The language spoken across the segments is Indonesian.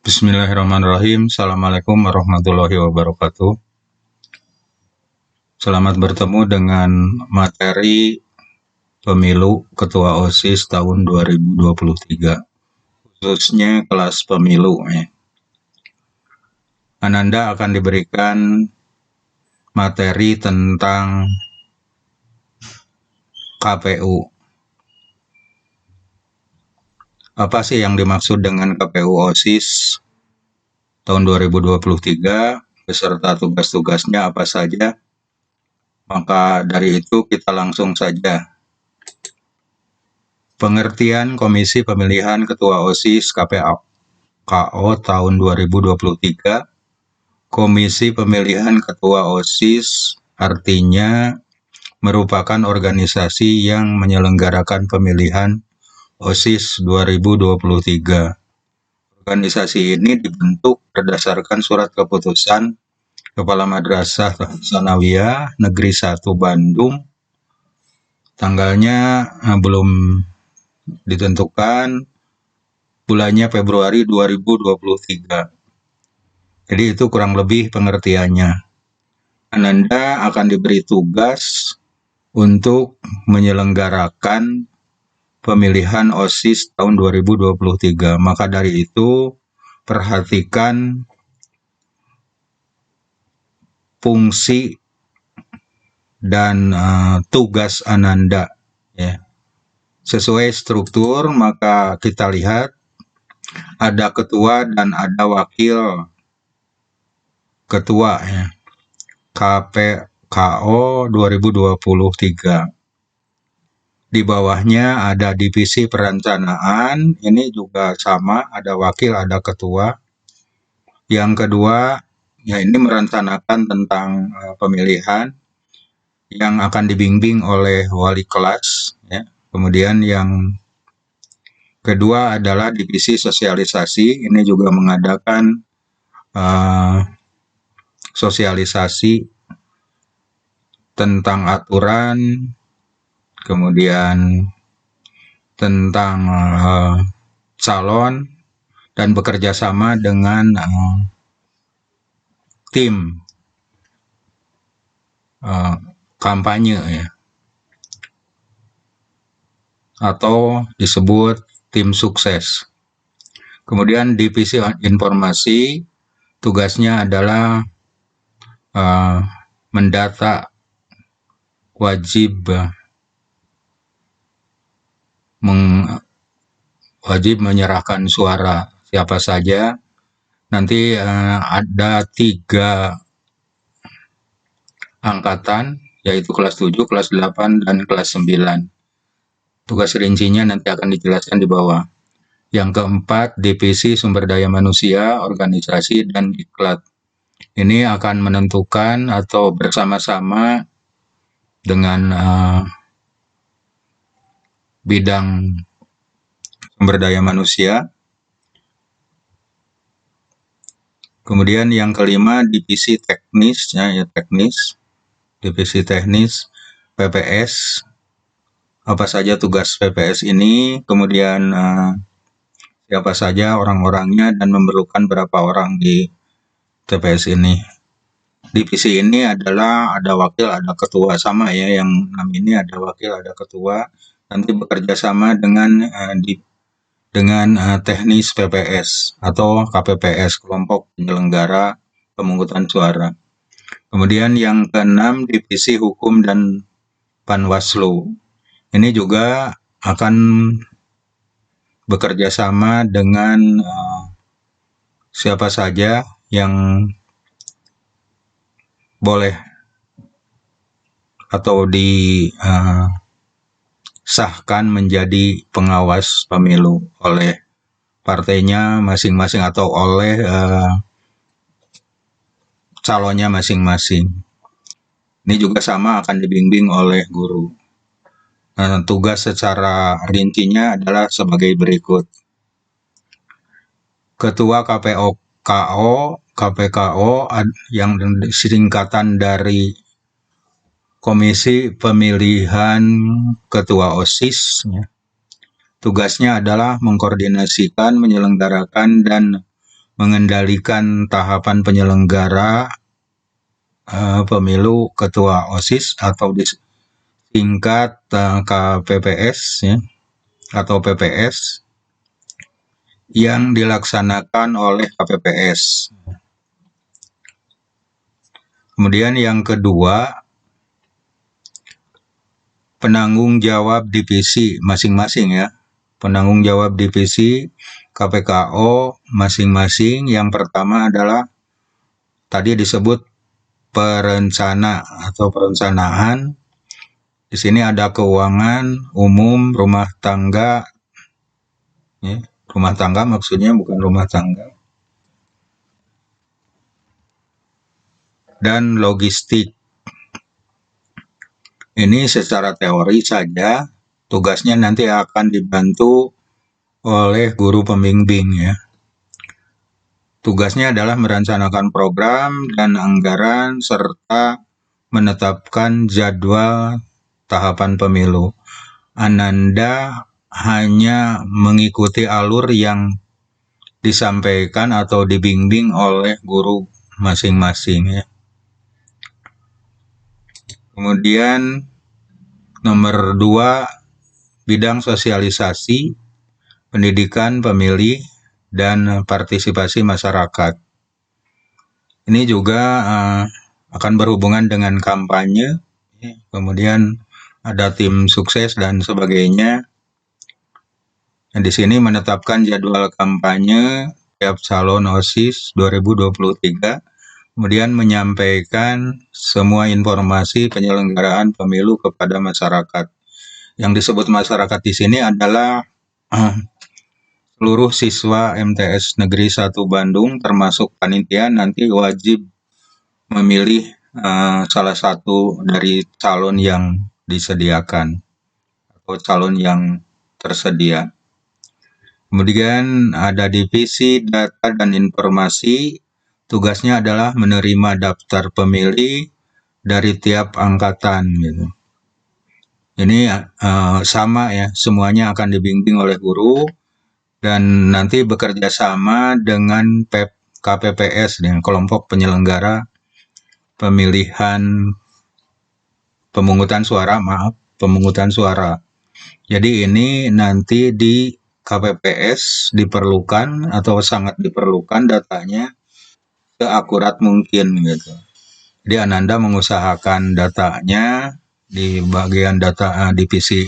Bismillahirrahmanirrahim. Assalamualaikum warahmatullahi wabarakatuh. Selamat bertemu dengan materi pemilu Ketua OSIS tahun 2023, khususnya kelas pemilu. Ananda akan diberikan materi tentang KPU. Apa sih yang dimaksud dengan KPU OSIS tahun 2023, beserta tugas-tugasnya apa saja? Maka dari itu kita langsung saja. Pengertian Komisi Pemilihan Ketua OSIS KPKO tahun 2023. Komisi Pemilihan Ketua OSIS artinya merupakan organisasi yang menyelenggarakan pemilihan OSIS 2023. Organisasi ini dibentuk berdasarkan surat keputusan Kepala Madrasah Tsanawiyah Negeri 1 Bandung. Tanggalnya belum ditentukan, bulannya Februari 2023. Jadi itu kurang lebih pengertiannya. Ananda akan diberi tugas untuk menyelenggarakan pemilihan OSIS tahun 2023. Maka dari itu, perhatikan fungsi dan tugas Ananda, ya. Sesuai struktur, maka kita lihat ada ketua dan ada wakil ketua, ya. KPKO 2023. Di bawahnya ada divisi perencanaan, ini juga sama, ada wakil, ada ketua. Yang kedua, ya ini merencanakan tentang pemilihan yang akan dibimbing oleh wali kelas, ya. Kemudian yang kedua adalah divisi sosialisasi, ini juga mengadakan sosialisasi tentang aturan, kemudian tentang calon, dan bekerja sama dengan tim kampanye, ya, atau disebut tim sukses. Kemudian divisi informasi, tugasnya adalah mendata, wajib menyerahkan suara siapa saja. Nanti ada 3 angkatan, yaitu kelas 7, kelas 8, dan kelas 9. Tugas rincinya nanti akan dijelaskan di bawah. Yang keempat, divisi sumber daya manusia, organisasi, dan diklat. Ini akan menentukan atau bersama-sama dengan bidang sumber daya manusia. Kemudian yang kelima, divisi teknis, ya teknis, divisi teknis, PPS. Apa saja tugas PPS ini, kemudian siapa saja orang-orangnya, dan memerlukan berapa orang di TPS ini. Divisi ini adalah ada wakil, ada ketua, sama ya, yang 6 ini ada wakil, ada ketua. Nanti bekerja sama dengan teknis PPS atau KPPS, kelompok penyelenggara pemungutan suara. Kemudian yang keenam, divisi hukum dan Panwaslu. Ini juga akan bekerja sama dengan siapa saja yang boleh atau disahkan menjadi pengawas pemilu oleh partainya masing-masing atau oleh calonnya masing-masing. Ini juga sama, akan dibimbing oleh guru. Tugas secara rincinya adalah sebagai berikut. Ketua KPKO yang singkatan dari Komisi Pemilihan Ketua OSIS, ya. Tugasnya adalah mengkoordinasikan, menyelenggarakan, dan mengendalikan tahapan penyelenggara pemilu ketua OSIS atau disingkat KPPS ya, atau PPS yang dilaksanakan oleh KPPS. Kemudian yang kedua, penanggung jawab divisi masing-masing ya. Penanggung jawab divisi KPKO masing-masing. Yang pertama adalah tadi disebut perencana atau perencanaan. Di sini ada keuangan umum, rumah tangga. Ya, rumah tangga maksudnya bukan rumah tangga. Dan logistik. Ini secara teori saja, tugasnya nanti akan dibantu oleh guru pembimbing ya. Tugasnya adalah merencanakan program dan anggaran serta menetapkan jadwal tahapan pemilu. Ananda hanya mengikuti alur yang disampaikan atau dibimbing oleh guru masing-masing ya. Kemudian nomor 2, bidang sosialisasi, pendidikan pemilih, dan partisipasi masyarakat. Ini juga akan berhubungan dengan kampanye, kemudian ada tim sukses dan sebagainya. Dan di sini menetapkan jadwal kampanye tiap calon OSIS 2023, kemudian menyampaikan semua informasi penyelenggaraan pemilu kepada masyarakat. Yang disebut masyarakat di sini adalah seluruh siswa MTS Negeri 1 Bandung termasuk panitia nanti wajib memilih salah satu dari calon yang disediakan atau calon yang tersedia. Kemudian ada divisi data dan informasi, tugasnya adalah menerima daftar pemilih dari tiap angkatan gitu. Ini sama ya, semuanya akan dibimbing oleh guru. Dan nanti bekerja sama dengan KPPS, dengan kelompok penyelenggara pemilihan pemungutan suara. Jadi ini nanti di KPPS diperlukan atau sangat diperlukan datanya seakurat mungkin gitu. Jadi Ananda mengusahakan datanya di bagian data divisi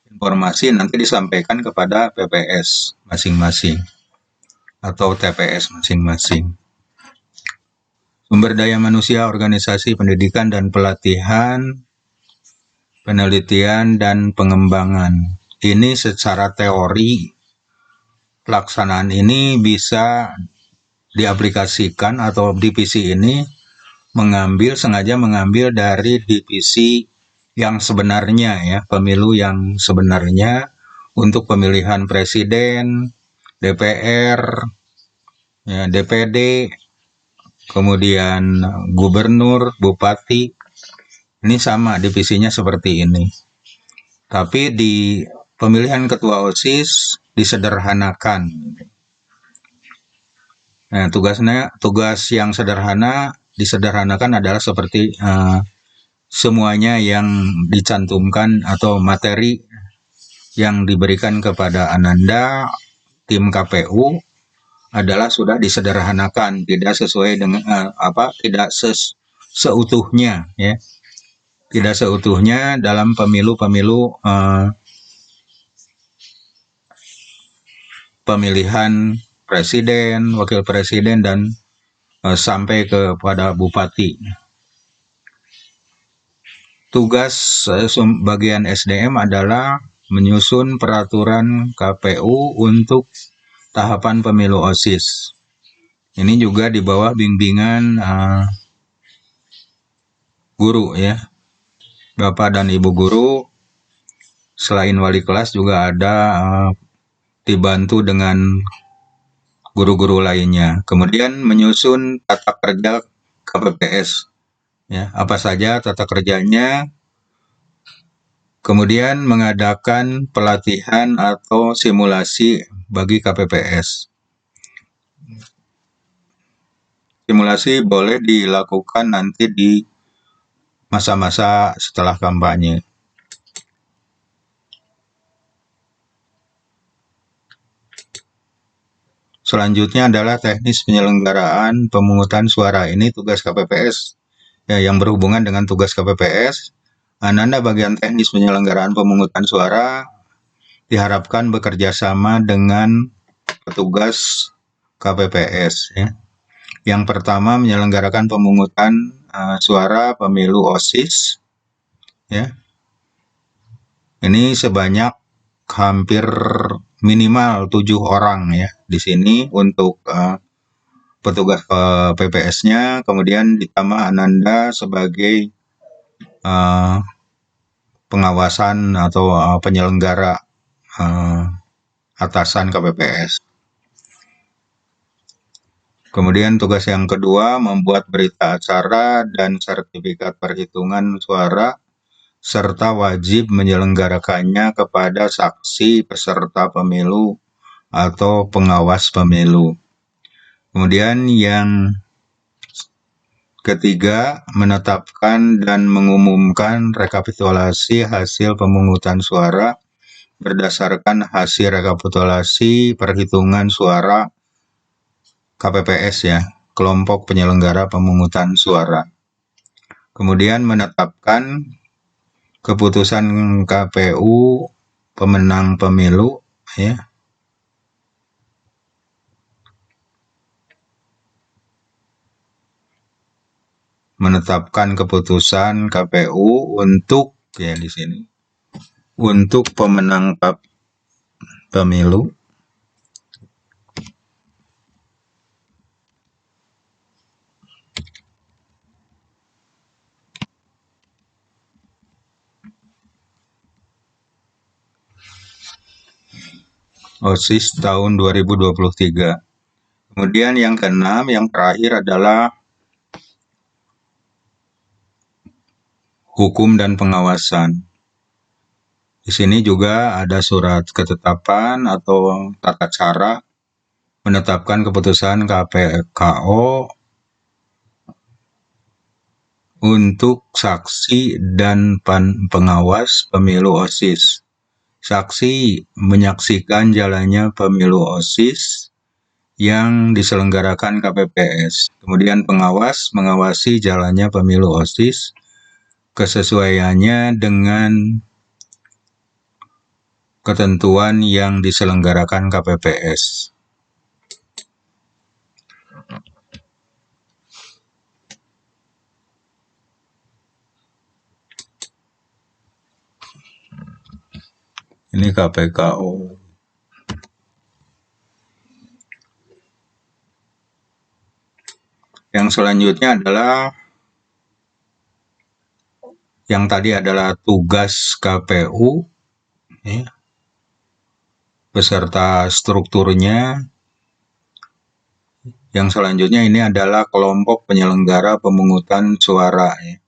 informasi nanti disampaikan kepada PPS masing-masing atau TPS masing-masing. Sumber daya manusia, organisasi, pendidikan dan pelatihan, penelitian dan pengembangan. Ini secara teori, pelaksanaan ini bisa diaplikasikan atau divisi ini sengaja mengambil dari divisi yang sebenarnya ya, pemilu yang sebenarnya untuk pemilihan presiden, DPR, ya, DPD, kemudian gubernur, bupati. Ini sama divisinya seperti ini. Tapi di pemilihan ketua OSIS disederhanakan. Nah, tugas yang disederhanakan adalah seperti semuanya yang dicantumkan atau materi yang diberikan kepada Ananda, tim KPU adalah sudah disederhanakan, tidak sesuai dengan tidak seutuhnya ya. Tidak seutuhnya dalam pemilu-pemilu pemilihan presiden, wakil presiden dan sampai kepada bupati. Tugas bagian SDM adalah menyusun peraturan KPU untuk tahapan pemilu OSIS. Ini juga di bawah bimbingan guru ya. Bapak dan Ibu guru, selain wali kelas juga ada dibantu dengan guru-guru lainnya. Kemudian menyusun tata kerja KPPS. Ya, apa saja tata kerjanya, kemudian mengadakan pelatihan atau simulasi bagi KPPS. Simulasi boleh dilakukan nanti di masa-masa setelah kampanye. Selanjutnya adalah teknis penyelenggaraan pemungutan suara. Ini tugas KPPS ya, yang berhubungan dengan tugas KPPS. Ananda bagian teknis penyelenggaraan pemungutan suara diharapkan bekerja sama dengan petugas KPPS ya. Yang pertama menyelenggarakan pemungutan suara pemilu OSIS ya. Ini sebanyak hampir minimal 7 orang ya di sini untuk petugas PPS-nya, kemudian ditambah Ananda sebagai pengawasan atau penyelenggara atasan KPPS. Kemudian tugas yang kedua membuat berita acara dan sertifikat perhitungan suara serta wajib menyelenggarakannya kepada saksi peserta pemilu atau pengawas pemilu. Kemudian yang ketiga, menetapkan dan mengumumkan rekapitulasi hasil pemungutan suara berdasarkan hasil rekapitulasi perhitungan suara KPPS ya, kelompok penyelenggara pemungutan suara. Kemudian menetapkan keputusan KPU pemenang pemilu ya. Menetapkan keputusan KPU untuk ya di sini untuk pemenang pemilu. OSIS tahun 2023. Kemudian yang keenam, yang terakhir adalah hukum dan pengawasan. Di sini juga ada surat ketetapan atau tata cara menetapkan keputusan KPKO untuk saksi dan pengawas pemilu OSIS. Saksi menyaksikan jalannya pemilu OSIS yang diselenggarakan KPPS. Kemudian pengawas mengawasi jalannya pemilu OSIS, kesesuaiannya dengan ketentuan yang diselenggarakan KPPS. Ini KPKO. Yang selanjutnya adalah yang tadi adalah tugas KPU ya, beserta strukturnya. Yang selanjutnya ini adalah kelompok penyelenggara pemungutan suara ya.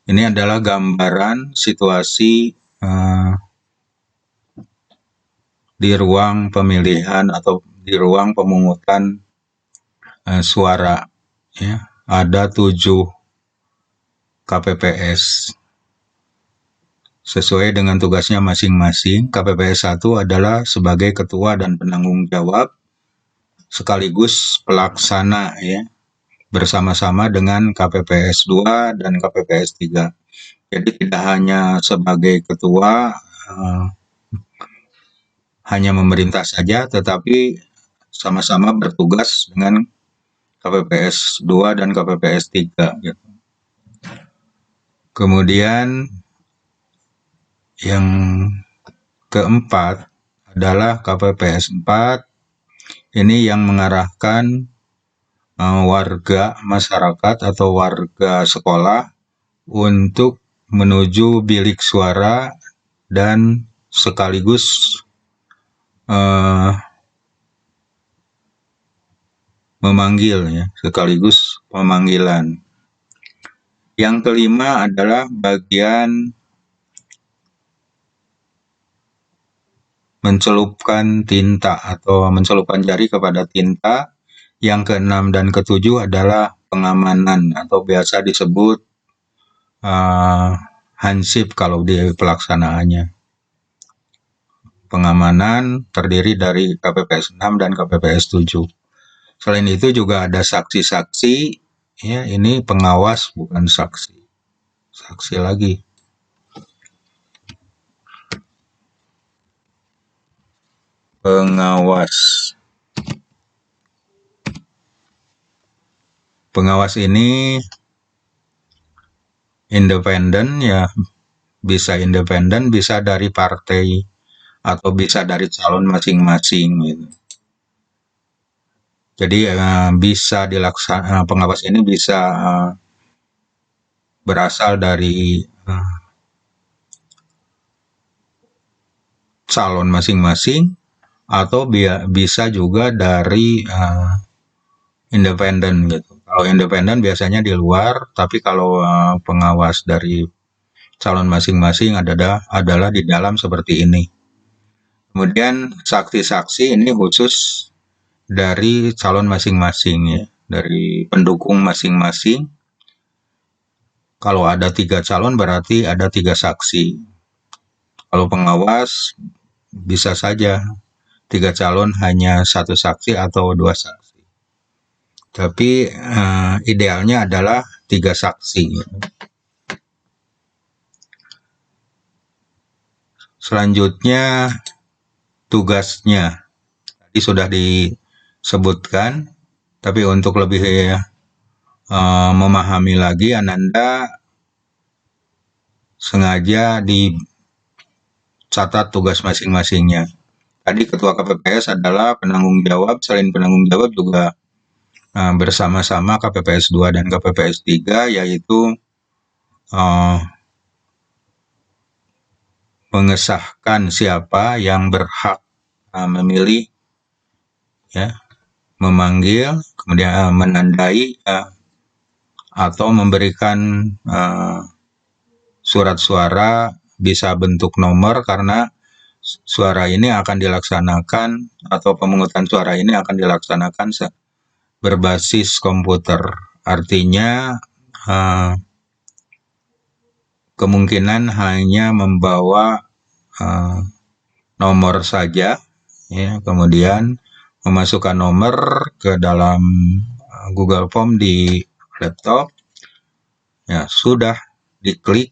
Ini adalah gambaran situasi di ruang pemilihan atau di ruang pemungutan suara ya. Ada 7 KPPS sesuai dengan tugasnya masing-masing. KPPS 1 adalah sebagai ketua dan penanggung jawab sekaligus pelaksana ya, bersama-sama dengan KPPS 2 dan KPPS 3. Jadi tidak hanya sebagai ketua hanya memerintah saja, tetapi sama-sama bertugas dengan KPPS 2 dan KPPS 3 gitu. Kemudian yang keempat adalah KPPS 4. Ini yang mengarahkan warga masyarakat atau warga sekolah untuk menuju bilik suara dan sekaligus memanggil ya, sekaligus pemanggilan. Yang kelima adalah bagian mencelupkan tinta atau mencelupkan jari kepada tinta. Yang keenam dan ketujuh adalah pengamanan atau biasa disebut hansip kalau di pelaksanaannya. Pengamanan terdiri dari KPPS 6 dan KPPS 7. Selain itu juga ada saksi-saksi, ya ini pengawas bukan saksi. Saksi lagi. Pengawas. Pengawas ini independen ya, bisa independen, bisa dari partai atau bisa dari calon masing-masing gitu. Jadi bisa pengawas ini bisa berasal dari calon masing-masing atau bisa juga dari independen gitu. Kalau independen biasanya di luar, tapi kalau pengawas dari calon masing-masing adalah di dalam seperti ini. Kemudian saksi-saksi ini khusus dari calon masing-masing ya, dari pendukung masing-masing. Kalau ada 3 calon berarti ada 3 saksi. Kalau pengawas bisa saja 3 calon hanya 1 saksi atau 2 saksi. Tapi idealnya adalah 3 saksi. Selanjutnya tugasnya. Tadi sudah disebutkan, tapi untuk lebih memahami lagi, Ananda sengaja dicatat tugas masing-masingnya. Tadi Ketua KPPS adalah penanggung jawab, selain penanggung jawab juga bersama-sama KPPS 2 dan KPPS 3, yaitu mengesahkan siapa yang berhak memilih, ya, memanggil, kemudian menandai atau memberikan surat suara, bisa bentuk nomor karena suara ini akan dilaksanakan atau pemungutan suara ini akan dilaksanakan berbasis komputer. Artinya kemungkinan hanya membawa nomor saja, ya, kemudian memasukkan nomor ke dalam Google Form di laptop, ya sudah diklik,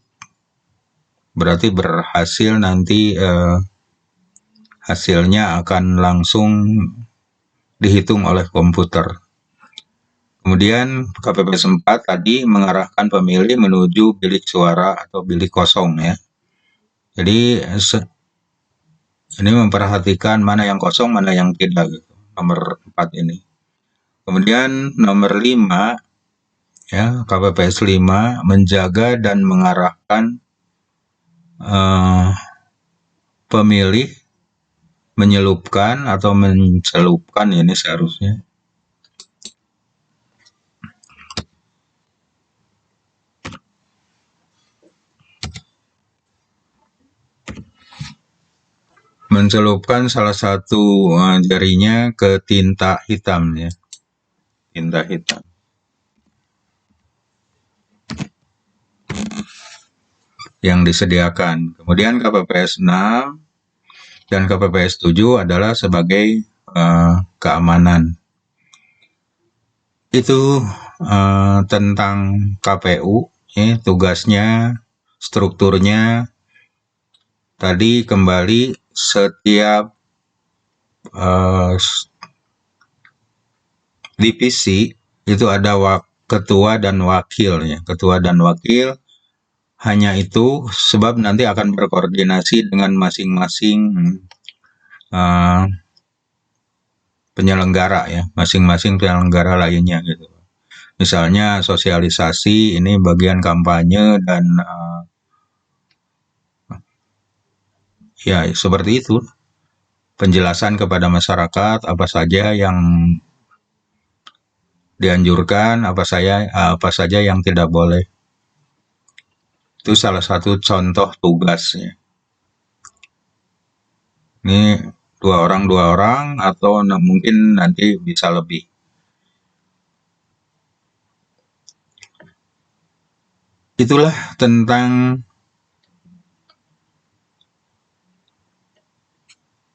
berarti berhasil, nanti hasilnya akan langsung dihitung oleh komputer. Kemudian KPPS 4 tadi mengarahkan pemilih menuju bilik suara atau bilik kosong ya. Jadi ini memperhatikan mana yang kosong, mana yang tidak gitu. Nomor 4 ini. Kemudian nomor 5 ya, KPPS 5 menjaga dan mengarahkan pemilih menyelupkan atau mencelupkan, ini seharusnya mencelupkan salah satu jarinya ke tinta hitam ya, tinta hitam yang disediakan. Kemudian KPPS 6 dan KPPS 7 adalah sebagai keamanan. Itu tentang KPU, ya, tugasnya, strukturnya. Tadi kembali setiap divisi itu ada ketua dan wakil ya, ketua dan wakil. Hanya itu sebab nanti akan berkoordinasi dengan masing-masing penyelenggara ya, masing-masing penyelenggara lainnya gitu. Misalnya sosialisasi ini bagian kampanye dan ya seperti itu. Penjelasan kepada masyarakat apa saja yang dianjurkan, apa saja yang tidak boleh. Itu salah satu contoh tugasnya. Ini dua orang atau mungkin nanti bisa lebih. Itulah tentang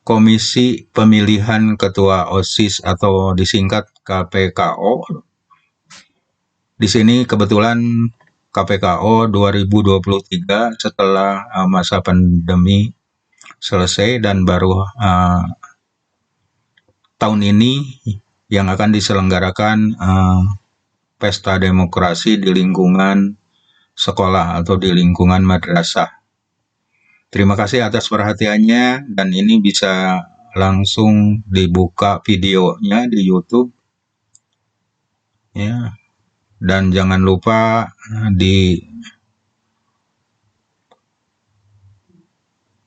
Komisi Pemilihan Ketua OSIS atau disingkat KPKO. Di sini kebetulan KPKO 2023 setelah masa pandemi selesai dan baru tahun ini yang akan diselenggarakan pesta demokrasi di lingkungan sekolah atau di lingkungan madrasah. Terima kasih atas perhatiannya, dan ini bisa langsung dibuka videonya di YouTube ya. Dan jangan lupa di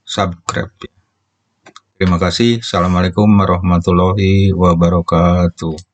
subscribe. Terima kasih. Assalamualaikum warahmatullahi wabarakatuh.